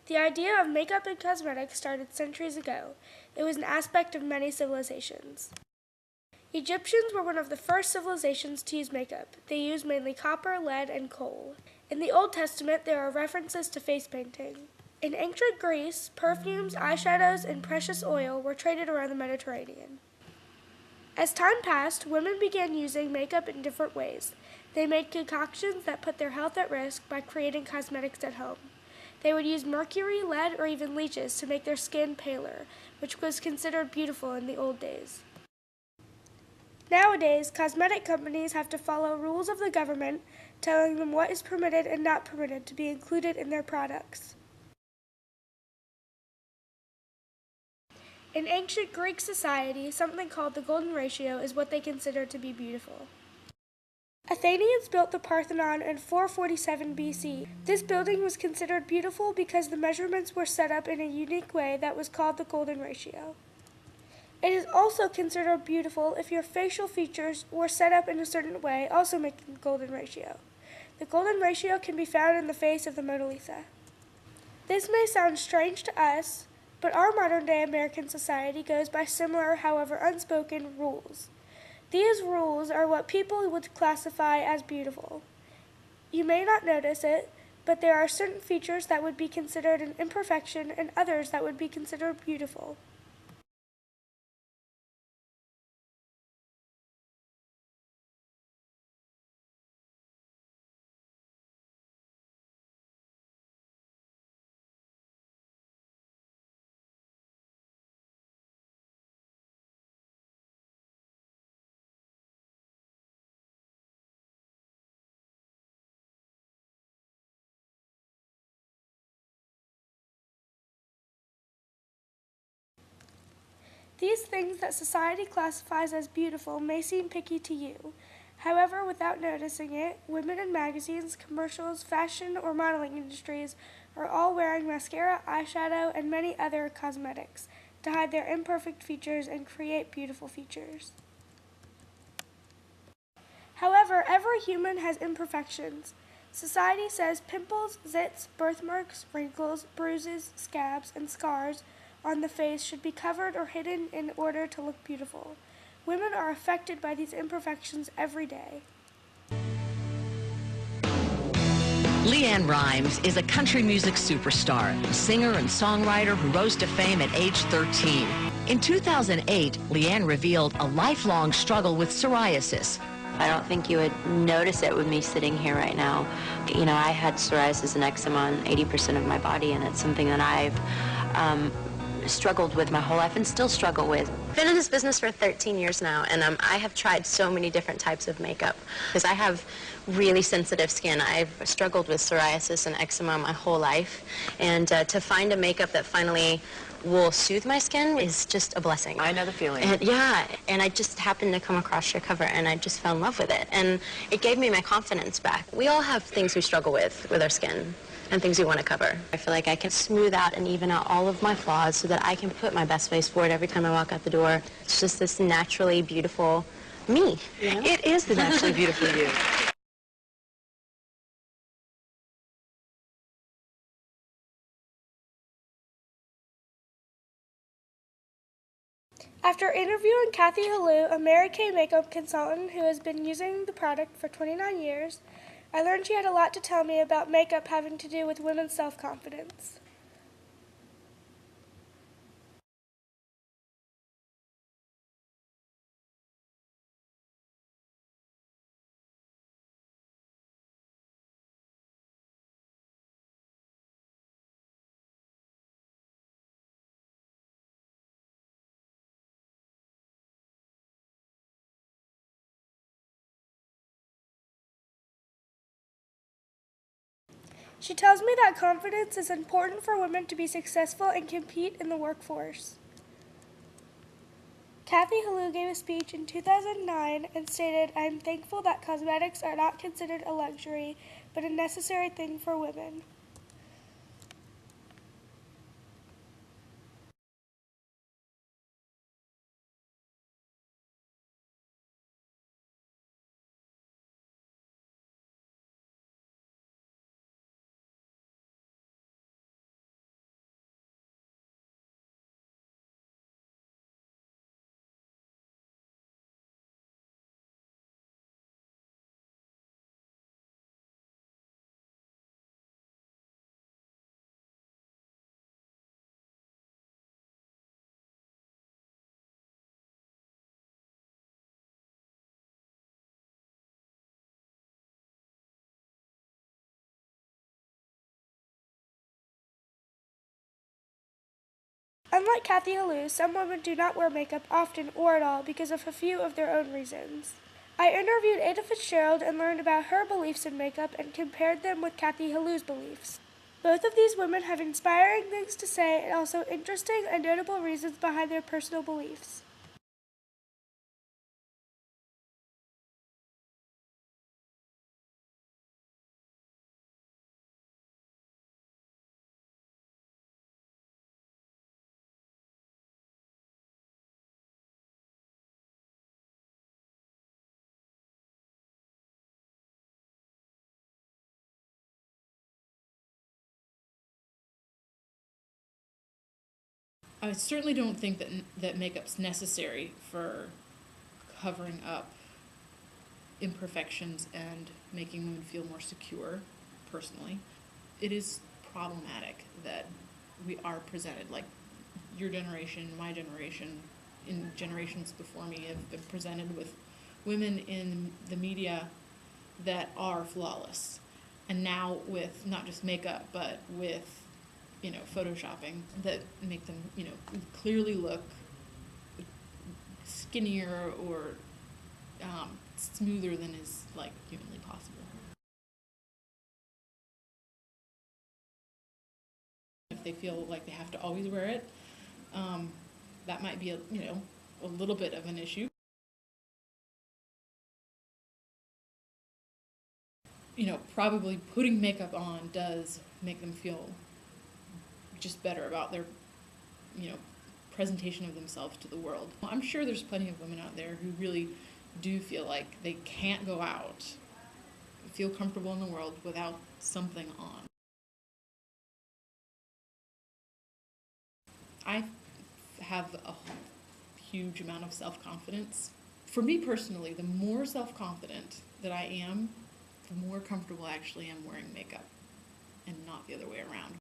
The idea of makeup and cosmetics started centuries ago. It was an aspect of many civilizations. Egyptians were one of the first civilizations to use makeup. They used mainly copper, lead, and coal. In the Old Testament, there are references to face painting. In ancient Greece, perfumes, eyeshadows, and precious oil were traded around the Mediterranean. As time passed, women began using makeup in different ways. They made concoctions that put their health at risk by creating cosmetics at home. They would use mercury, lead, or even leeches to make their skin paler, which was considered beautiful in the old days. Nowadays, cosmetic companies have to follow rules of the government telling them what is permitted and not permitted to be included in their products. In ancient Greek society, something called the golden ratio is what they considered to be beautiful. Athenians built the Parthenon in 447 BC. This building was considered beautiful because the measurements were set up in a unique way that was called the golden ratio. It is also considered beautiful if your facial features were set up in a certain way, also making the golden ratio. The golden ratio can be found in the face of the Mona Lisa. This may sound strange to us, but our modern-day American society goes by similar, however unspoken, rules. These rules are what people would classify as beautiful. You may not notice it, but there are certain features that would be considered an imperfection and others that would be considered beautiful. These things that society classifies as beautiful may seem picky to you. However, without noticing it, women in magazines, commercials, fashion, or modeling industries are all wearing mascara, eyeshadow, and many other cosmetics to hide their imperfect features and create beautiful features. However, every human has imperfections. Society says pimples, zits, birthmarks, wrinkles, bruises, scabs, and scars on the face should be covered or hidden in order to look beautiful. Women are affected by these imperfections every day. LeAnn Rimes is a country music superstar, a singer and songwriter who rose to fame at age 13. In 2008, LeAnn revealed a lifelong struggle with psoriasis. I don't think you would notice it with me sitting here right now. You know, I had psoriasis and eczema on 80% of my body, and it's something that I've struggled with my whole life and still struggle with. I've been in this business for 13 years now, and I have tried so many different types of makeup because I have really sensitive skin. I've struggled with psoriasis and eczema my whole life, and to find a makeup that finally will soothe my skin is just a blessing. I know the feeling. And, yeah, and I just happened to come across your cover, and I just fell in love with it, and it gave me my confidence back. We all have things we struggle with our skin and things we want to cover. I feel like I can smooth out and even out all of my flaws so that I can put my best face forward every time I walk out the door. It's just this naturally beautiful me. You know? It is the naturally beautiful you. After interviewing Kathy Halou, a Mary Kay makeup consultant who has been using the product for 29 years, I learned she had a lot to tell me about makeup having to do with women's self-confidence. She tells me that confidence is important for women to be successful and compete in the workforce. Kathy Halou gave a speech in 2009 and stated, "I am thankful that cosmetics are not considered a luxury, but a necessary thing for women." Unlike Kathy Halou, some women do not wear makeup often or at all because of a few of their own reasons. I interviewed Ada Fitzgerald and learned about her beliefs in makeup and compared them with Kathy Halou's beliefs. Both of these women have inspiring things to say and also interesting and notable reasons behind their personal beliefs. I certainly don't think that makeup's necessary for covering up imperfections and making women feel more secure, personally. It is problematic that we are presented, like your generation, my generation, in generations before me have been presented with women in the media that are flawless. And now with not just makeup, but with photoshopping that make them, clearly look skinnier or smoother than is like humanly possible. If they feel like they have to always wear it, that might be a little bit of an issue. Probably putting makeup on does make them feel just better about their, presentation of themselves to the world. I'm sure there's plenty of women out there who really do feel like they can't go out, feel comfortable in the world without something on. I have a huge amount of self-confidence. For me personally, the more self-confident that I am, the more comfortable I actually am wearing makeup, and not the other way around.